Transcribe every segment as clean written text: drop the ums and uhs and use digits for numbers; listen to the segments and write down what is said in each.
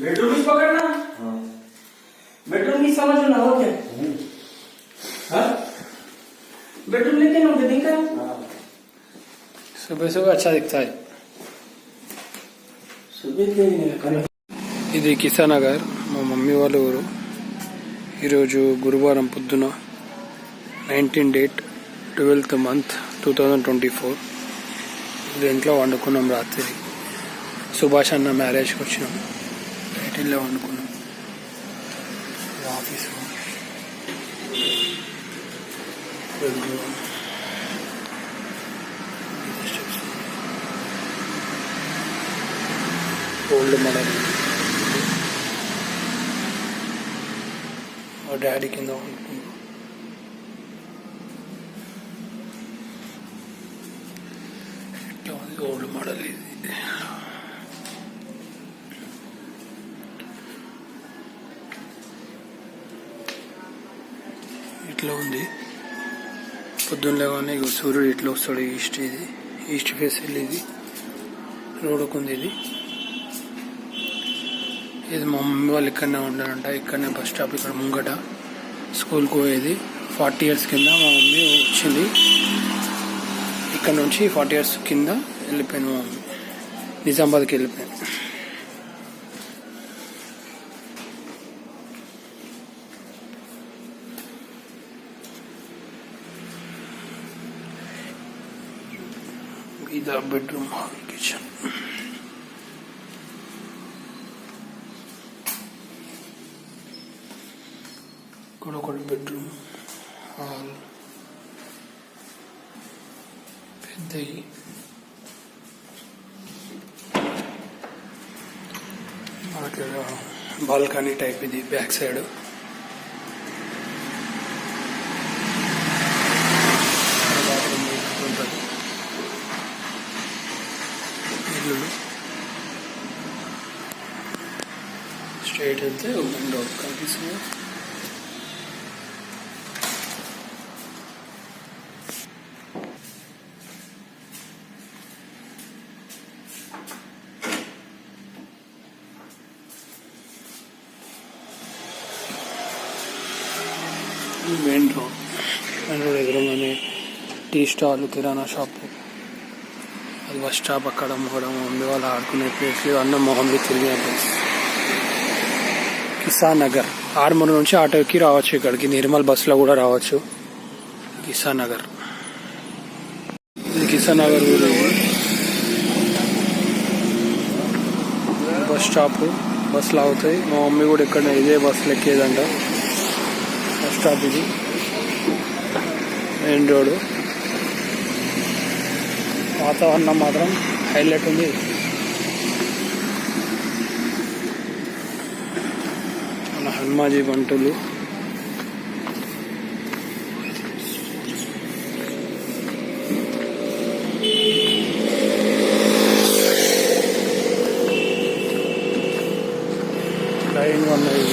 Bedroom ही पकड़ना। Bedroom की समझ ना हो क्या? बेडरूम लेके ना दिन का सुबह सुबह अच्छा दिखता है। सुबह के ఇది కిసానగర్, మా మమ్మీ వాళ్ళ ఊరు. ఈరోజు గురువారం పొద్దున 19 డేట్ 12th month 2024. ఇది ఇంట్లో వండుకున్నాం. రాత్రి సుభాష్ అన్న మ్యారేజ్కి వచ్చినాం. ఇంట్లో వండుకున్నాం. Office old model. మా డాడీ కింద వండుకున్నాం. ఓల్డ్ మోడల్ ఇది. ఇట్లా ఉంది. పొద్దున్న లేవగానే ఇక సూర్యుడు ఇట్లా వస్తాడు. ఈస్ట్ ఫేస్ వెళ్ళి ఇది రోడ్డుకు ఉంది. ఇది మా మమ్మీ వాళ్ళు ఇక్కడనే ఉండారంట. ఇక్కడనే బస్ స్టాప్ ఇక్కడ ముంగట స్కూల్కి పోయేది. 40 years కింద మా మమ్మీ వచ్చింది. ఇక్కడ నుంచి 40 years కింద వెళ్ళిపోయాను. మా మమ్మీ నిజామాబాద్కి వెళ్ళిపోయాను. ఇది బెడ్రూమ్, హాల్, కిచెన్. ఇక్కడ ఒకటి బెడ్రూమ్, హాల్ పెద్దవి. అట్లా బాల్కనీ టైప్ ఇది బ్యాక్ సైడ్. స్ట్రైట్ వెళ్తే ఓపెన్ డోర్ కనిపిస్తుంది. మెయిన్ రోడ్ ఎదురుగానే టీ స్టాల్, కిరాణా షాపు, అది బస్ స్టాప్. అక్కడ మా మమ్మీ వాళ్ళు ఆడుకునే ప్లేస్, అన్న మా మమ్మీ తిరిగిన ప్లేస్. కిసాన్ నగర్ ఆర్మూర్ నుంచి ఆటోకి రావచ్చు. ఇక్కడికి నిర్మల్ బస్సులో కూడా రావచ్చు. కిసాన్ నగర్, ఇది కిసాన్ నగర్ ఊరు. బస్ స్టాప్, బస్సులు అవుతాయి. మా మమ్మీ కూడా ఇక్కడ ఇదే బస్సులు ఎక్కేదంట. బస్ స్టాప్ ఇది, మెయిన్ రోడ్. వాతావరణం మాత్రం హైలైట్ ఉంది. మన హనుమాజీ బంటులు. లైన్గా ఉన్నాయి.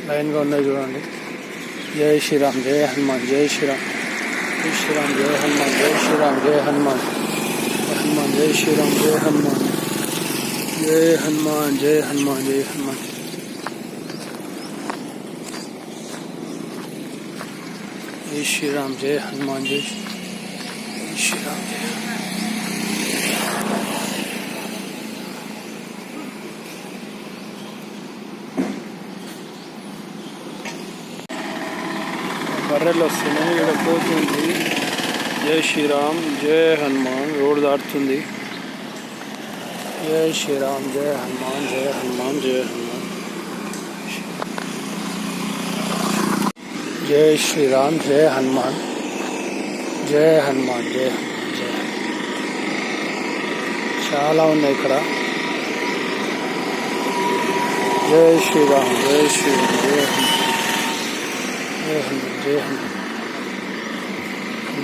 లైన్గా ఉన్నాయి చూడండి. జై శ్రీరామ్, జై హనుమాన్, జై శ్రీరామ్, జై శ్రీరామ్, జై హనుమాన్, జై శ్రీరామ్, జై హనుమాన్, హనుమాన్, జై శ్రీరామ్, జై హనుమాన్, జై హనుమాన్, జై హనుమాన్, జై హనుమాన్. జై శ్రీరామ్, జై హనుమాన్, జై శ్రీరామ్, జై బర్రెలు వస్తున్నాయి. ఇక్కడ పోతుంది. జై శ్రీరామ్, జై హనుమాన్. రోడ్ దాటుతుంది. జై శ్రీరామ్, జై హనుమాన్, జై హనుమాన్, జై హనుమాన్. జై శ్రీరామ్, జై హనుమాన్, జై హనుమాన్, జై హనుమాన్, జై. చాలా ఉన్నాయి ఇక్కడ. జై శ్రీరామ్, జై శ్రీరామ్, జై హనుమాన్, జై హనుమాన్, జై హనుమాన్.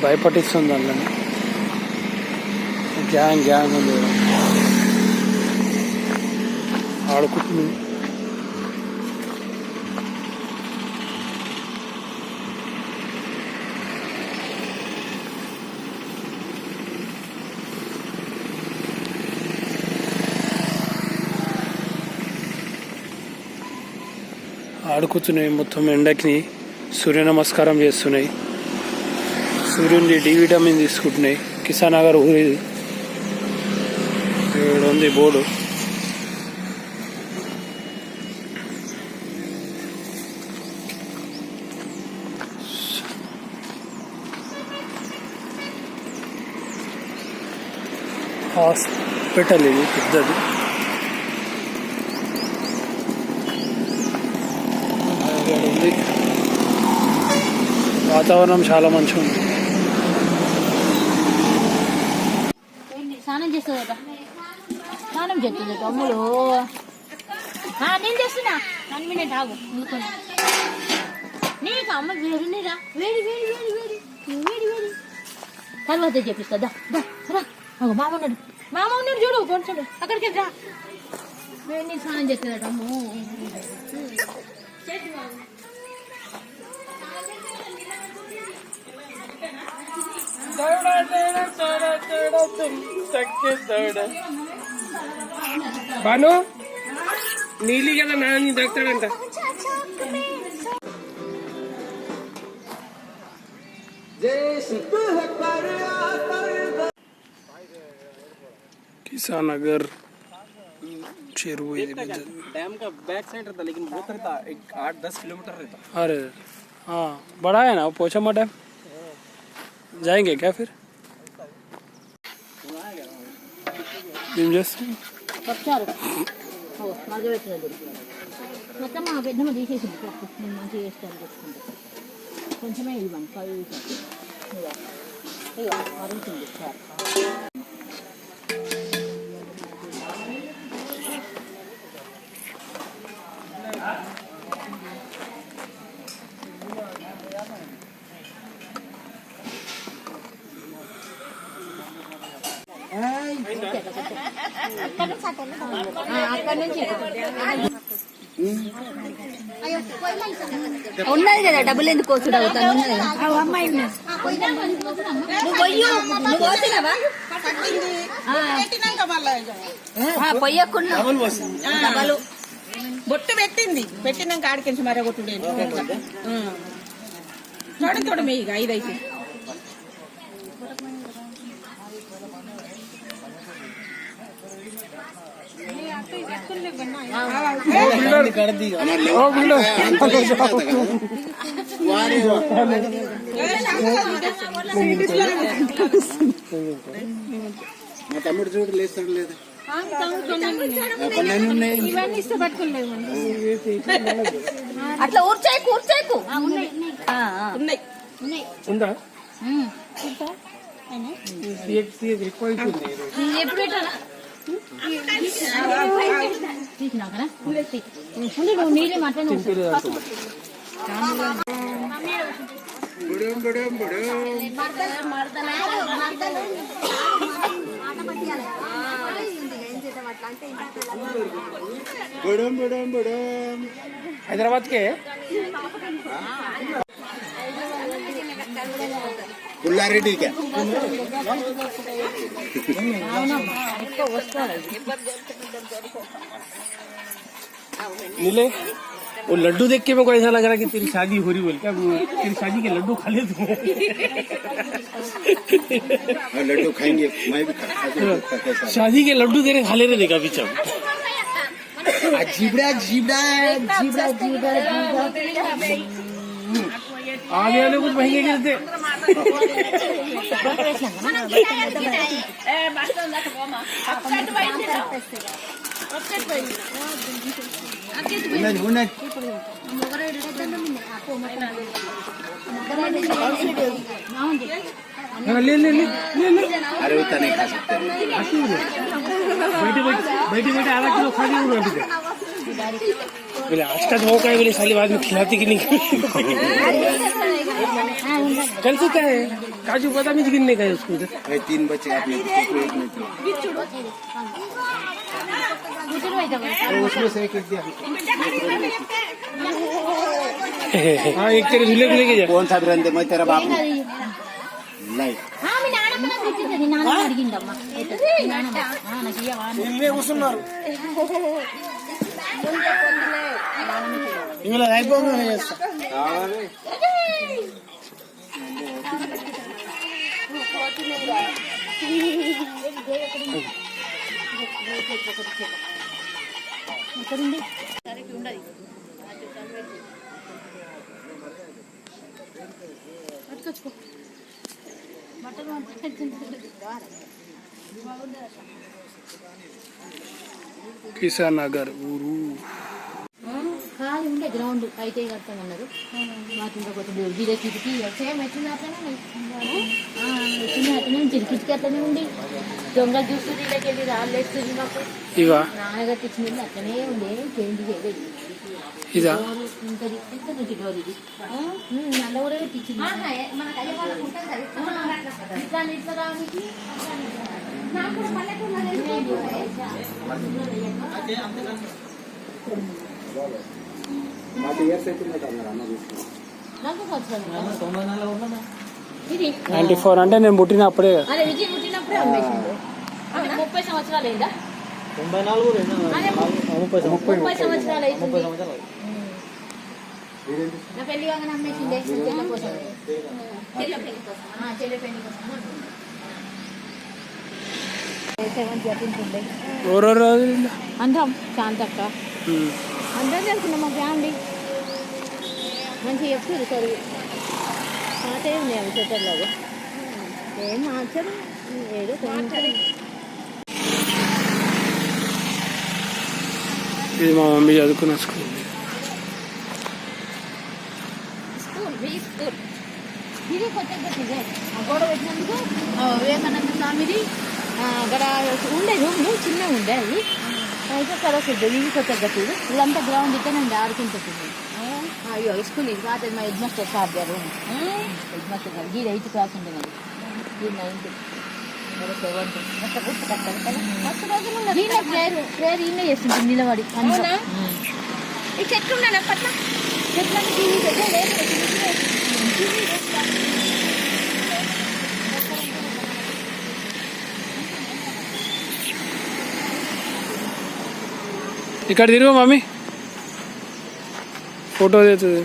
భయపట్టిస్తుంది అందులో. గ్యాంగ్ ఉంది ఆడుకుంటుంది. ఆడుకుతున్నాయి. మొత్తం ఎండకి సూర్య నమస్కారం చేస్తున్నాయి. సూర్యుని డి విటమిన్ తీసుకుంటున్నాయి. కిసాన్ నగర్ ఊరిది ఇక్కడ ఉంది బోర్డు. హాస్పిటల్ ఇది పెద్దది. ఉంది వాతావరణం చాలా మంచిగా ఉంది. స్నానం చేస్తుందట, స్నానం చేస్తుంది తమ్ముడు. నేను చేస్తున్నా 1 minute ఆగు. నీకు అమ్మ వేడి నీరా, వేడి వేడి వేడి వేడి వేడి వేడి తర్వాత చెప్పిస్తా. మామ ఉన్నాడు చూడు, కొంచెం అక్కడికి రా. వేడి నీళ్ళు స్నానం చేస్తుందట. అమ్మో బాను నీలి కదా నాని దొరుకుతాడంట. కిసాన్ నగర్ చెరువు ఇది. डैम का बैक साइड रहता लेकिन बहुत रहता 8-10 किलोमीटर रहता. अरे हाँ बड़ा है ना वो पोचम्मा डैम. जाएंगे क्या फिर? ఏం చేస్తాం? వచ్చారు మగ పెట్టలేదు మొత్తం మా పెద్దమ్మ తీసేసింది. నేను మంచిగా చేస్తాను చేసుకుంటే కొంచెమే ఇవ్వండి 5 ఇక అరుగుతుంది సార్. అక్కడ నుంచి ఉన్నది కదా డబ్బులు ఎందుకు కోసుడు అవుతాను. అమ్మాయి పొయ్యకుండా డబ్బలు బొట్టు పెట్టినాక ఆడికెళ్ళి మరగొట్టుడే చూడ మీ 5 అయితే మా తమ్ముడు చూడు లేస్తాడు లేదా అట్లా కూర్చేకు ఉందా ఎప్పుడు తీసినాకనా నువ్వు నీళ్ళే మాట్లాడు. హైదరాబాద్ కే పుల్లారెడ్డి नीले वो लड्डू देख के मेरे को ऐसा लग रहा है कि तेरी शादी हो रही बोल क्या तेरी शादी के लड्डू खा ले तू. लड्डू खाएंगे मैं भी खाता. शादी के लड्डू तेरे खा ले रहे देखा पीछे जीबड़ा जीबड़ा जीबड़ा जीबड़ा आगे वाले कुछ महंगे गिरते. ले ले ले ले ले अरे उतना नहीं खा सकते. बैठे बैठे आधा किलो खा के बोले आज का मौका है बोले साली बाद में खिलाती कि नहीं. कल से क्या है काजू बादाम ही गिनने का है उसको. 3 बच्चे आपने उसमें से एक दिया. हाँ एक तेरे झूले को लेके जा. कौन सा ब्रांड है मैं तेरा बाप हूँ. नहीं మీ నాన్నమ్మ తెచ్చింది. నాన్నమ్మ అడిగిందమ్మా నాకు ఇయ్యవా. ఇవాళ అయిపోగానే చేస్తా. ఎక్కడుంది పట్టుకొచ్చుకో బట్టలు కిసాన్ నగర్ ఊరు. ఖాళీ ఉండే గ్రౌండ్ అయితే కడతామన్నారు. మాకు ఇంకా కొంచెం గిరే కిటికీ సేమ్ ఎట్లా అట్లనే అట్లనే ఉంటుంది. కిటికీ అట్లనే ఉంది. దొంగ చూస్తుంది ఇళ్ళకి వెళ్ళి రాళ్ళు వేస్తుంది. మాకు ఇవా నాన్నగారు తెచ్చింది అట్లనే ఉండే చేంజ్ చేయలేదు. ఇదా ఇంకా ఎంత నుంచి డోర్ ఇది నల్ల కూడా తెచ్చింది. ఇట్లా ఇట్లా రానికి నాకు సంవత్సరం ఇది 94 అంటే నేను పుట్టినప్పుడే. అదే విజయ్ పుట్టినప్పుడే అమ్మేసిండు. 30 సంవత్సరాలు అయిందా? 30 సంవత్సరాలు అవుతుంది. నా పెళ్లి కాగానే అమ్మేసిండే చెల్ల కోసం. చెల్లె పెళ్లి కోసం ఎవరెవరు అందరం శాంతక్క అందరం తెలుసుకున్నాం. మా ఫ్యామిలీ మంచిగా చెప్తారు చదువు. పాతే ఉంది అవి చెట్టర్లాగా ఏం మార్చరు. ఏదో కొంచెం ఇది మా మమ్మీ చదువుకున్న స్కూల్. ఇది కొత్తగా ఇదే గోడ పెట్టినందుకు వివేకానంద స్వామిది అక్కడ ఉండే రూమ్ చిన్నగా ఉండే అది అయితే సరస్వతి ఇది కొత్తగా ఇది ఇదంతా గ్రౌండ్ ఇక్కడే ఉండే ఆడుకుంటుంది. అయ్యో స్కూల్ ఇది కాదు మా హెడ్ మాస్టర్ సార్ గారు. హెడ్ మాస్టర్ గారు గీడ 8th క్లాస్ ఉండే మరి గీ 9th 7th ప్రేయర్ ఈయనే చేస్తుంటుంది నిలబడి. ఈ చెట్లు ఉండే పట్ల చెట్లకి ఇక్కడ తిరుగు మమ్మీ ఫోటో తీస్తుంది.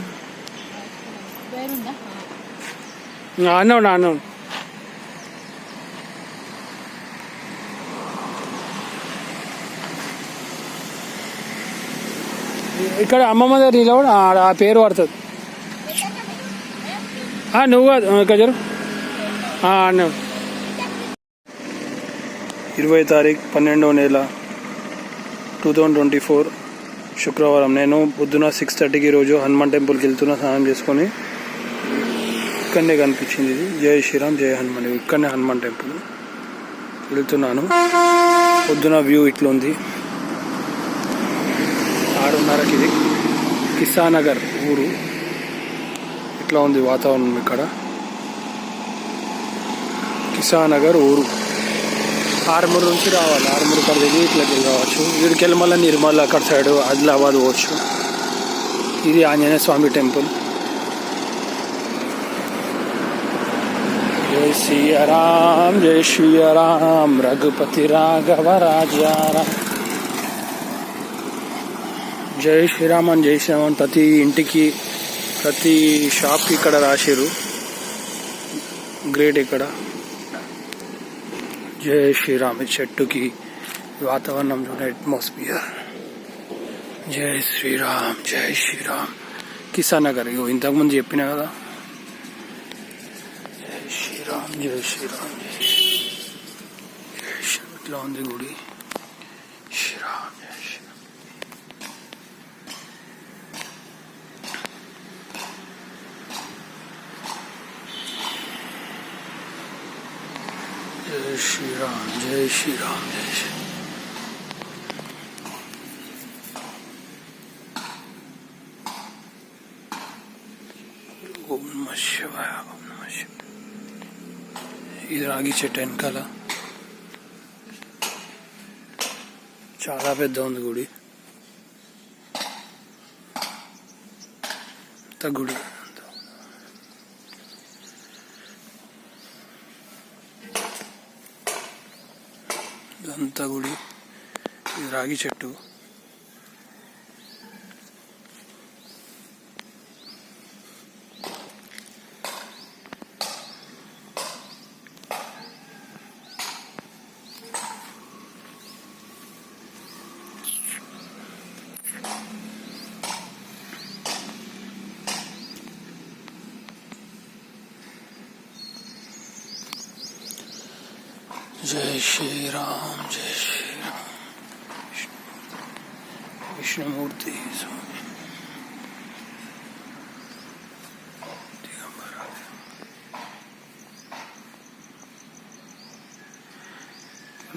అన్న ఇక్కడ అమ్మమ్మ దగ్గర నిలబడి ఆ పేరు పడుతుంది. నువ్వు కాదు ఇక్కడ జరు అన్న 20 తారీఖు 12వ నెల 2024 శుక్రవారం. నేను పొద్దున 6:30కి రోజు హనుమాన్ టెంపుల్కి వెళ్తున్నా. స్నానం చేసుకొని ఇక్కడనే కనిపించింది ఇది. జై శ్రీరామ్ జై హనుమాన్. ఇక్కడనే హనుమాన్ టెంపుల్ వెళ్తున్నాను. పొద్దున వ్యూ ఇట్లా ఉంది. 6:30కి ఇది కిసాన్ నగర్ ఊరు. ఇట్లా ఉంది వాతావరణం ఇక్కడ. కిసాన్ నగర్ ఊరు. ఆర్మూర్ నుంచి రావాలి. ఆర్మూర్ ఇక్కడ దిగి ఇట్లకి వెళ్ళి రావచ్చు. వీడికి వెళ్ళి మళ్ళీ నిర్మల్ అక్కడ సైడ్ ఆదిలాబాద్ పోవచ్చు. ఇది ఆంజనేయ స్వామి టెంపుల్. జై శ్రీరామ్ జై శ్రీరామ్ రఘుపతి రాఘవ రాజారామ్. జై శ్రీరామ్ అని జై శ్రీరామ్ అని ప్రతి ఇంటికి ప్రతి షాప్కి ఇక్కడ రాసిరు. గ్రేట్ ఇక్కడ. జై శ్రీరామ్. చెట్టుకి వాతావరణం చూడ అట్మాస్ఫియర్. జై శ్రీరామ్ జై శ్రీరామ్. కిసాన్ నగర్ ఇంతకుముందు చెప్పినా కదా. జై శ్రీరామ్ జై శ్రీరామ్ జై శ్రీరామ్. ఇట్లా ఉంది గుడి. శ్రీరామ్ జై శ్రీరామ్. జై శ్రీరామ్ జై శ్రీరామ్ జై శ్రీరామ్. ఓం నమః శివాయ ఓం నమః శివాయ. ఇది రాగి చెట్టు వెనకాల చాలా పెద్ద ఉంది గుడి. గుడి ఇదంతా గుడి. ఇది రాగి చెట్టు. జై శ్రీరామ్ జై శ్రీరామ్. విష్ణుమూర్తి స్వామి దిగంబర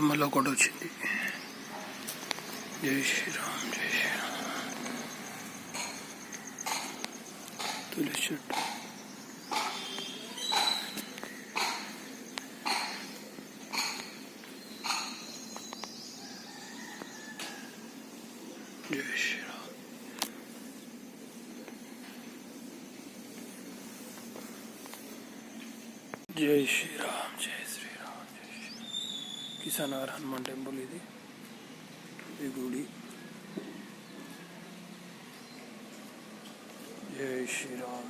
మళ్ళీ ఒకటి వచ్చింది. జై శ్రీరామ్ జై శ్రీరామ్. తులసి చెట్టు జై శ్రీరామ్. జై శ్రీరామ్ జై శ్రీరామ్ జై శ్రీరామ్. కిసాన్ నగర్ హనుమాన్ టెంపుల్ ఇది ఈ గుడి. జై శ్రీరామ్.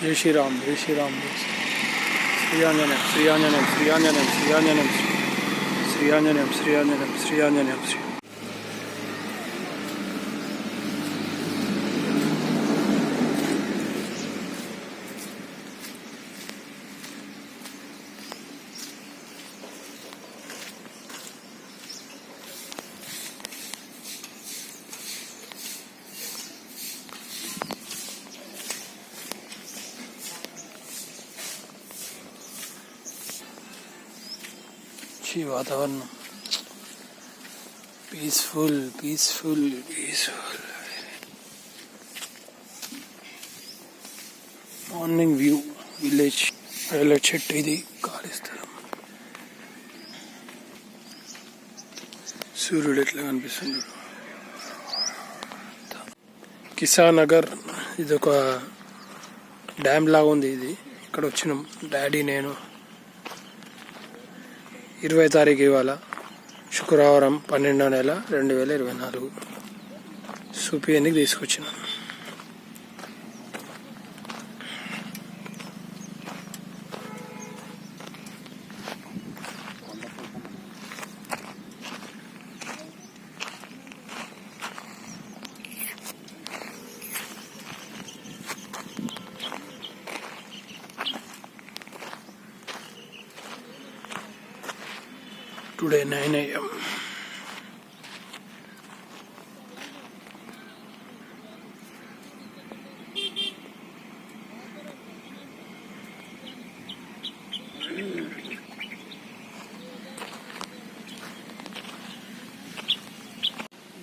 జై శ్రీరామ్ జై శ్రీరామ్. శ్రీయాంజనేయం శ్రీయాంజనేయం శ్రీయాంజనేయం శ్రీయాంజనేయం శ్రీయాంజనేయం శ్రీయాంజనేయం శ్రీయాంజనేయం శ్రీ. వాతావరణం peaceful peaceful peaceful. Morning view village. Railway చెట్టు ఇది ఖాళీ స్థలం. సూర్యుడు ఎట్లా కనిపిస్తుంది. కిసాన్ నగర్ ఇది ఒక డ్యామ్ లాగా ఉంది. ఇది ఇక్కడ వచ్చినాం డాడీ నేను 20 తారీఖు ఇవాళ శుక్రవారం 12వ నెల 2024 చూపియనికి తీసుకొచ్చినాను. Today 9 AM.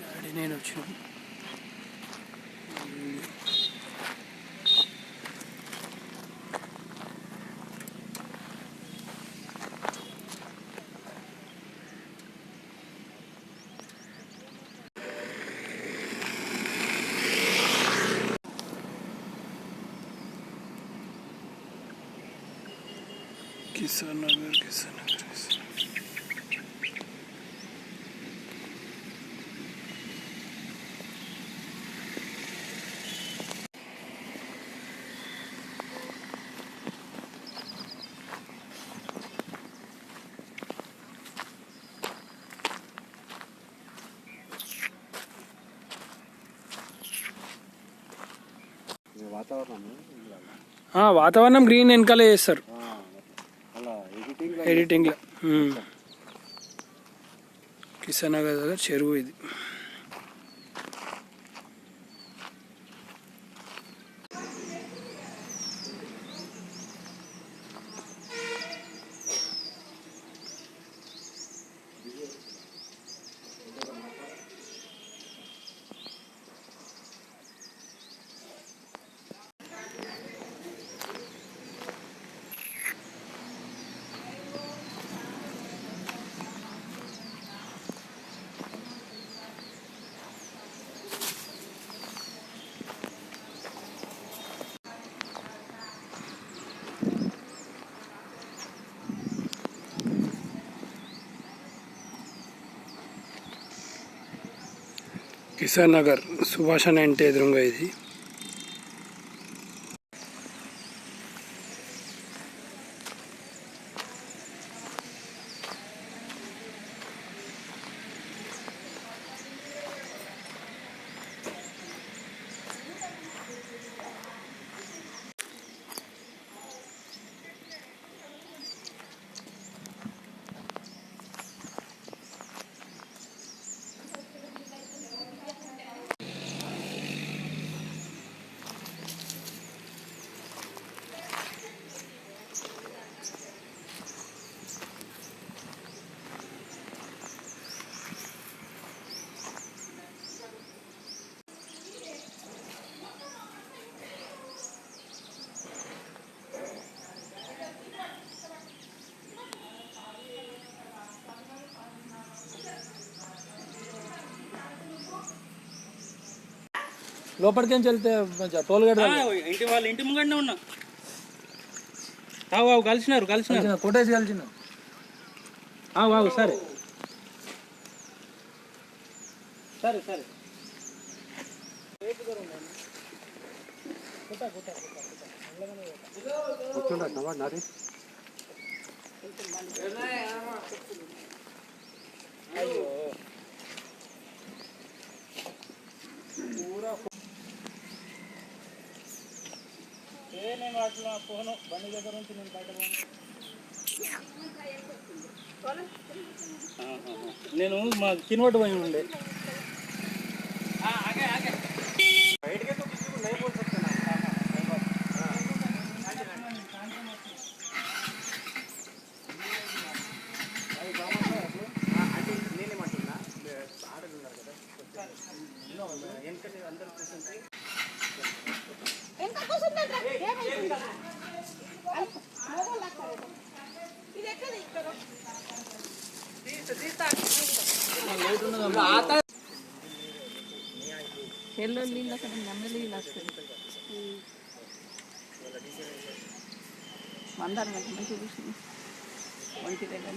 డాడీ నేను వచ్చాను. కిసాన్ నగర్ కిసాన్ నగర్. వాతావరణం గ్రీన్ వెనకాలే చేస్తారు ఎడిటింగ్లో. కిసాన్ నగర్ దగ్గర చెరువు ఇది. కిసాన్ నగర్ సుభాషణ ఇంటి ఎదురుగా ఇది. లోపలికేం వెళ్తే టోల్ గేట్ ఇంటి వాళ్ళ ఇంటి ముంగడనే ఉన్నా. ఆవు కలిసినారు కొట్టేసి కలిసిన. ఆవు సరే సరే సరే. నాది ఫోను బండి దగ్గర నుంచి నేను బయట నేను మా కిన్వట్ పోయి ఉండే. ఎంత కూర్చుందంటే ఏమైంది ఇది ఎక్కడ ఇక్కడ చెల్లో నీళ్ళు అక్కడ నెమ్మది నీళ్ళు వస్తుంది. మందారం అంటే మంచి కూర్చుంది ఒంటి దగ్గర.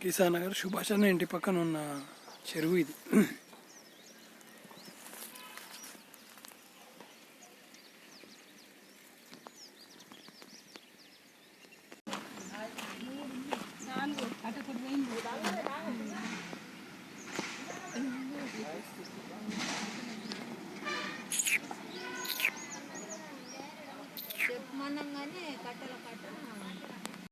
కిసాన్ నగర్ సుభాష్ అన్న ఇంటి పక్కన ఉన్న చెరువు ఇది.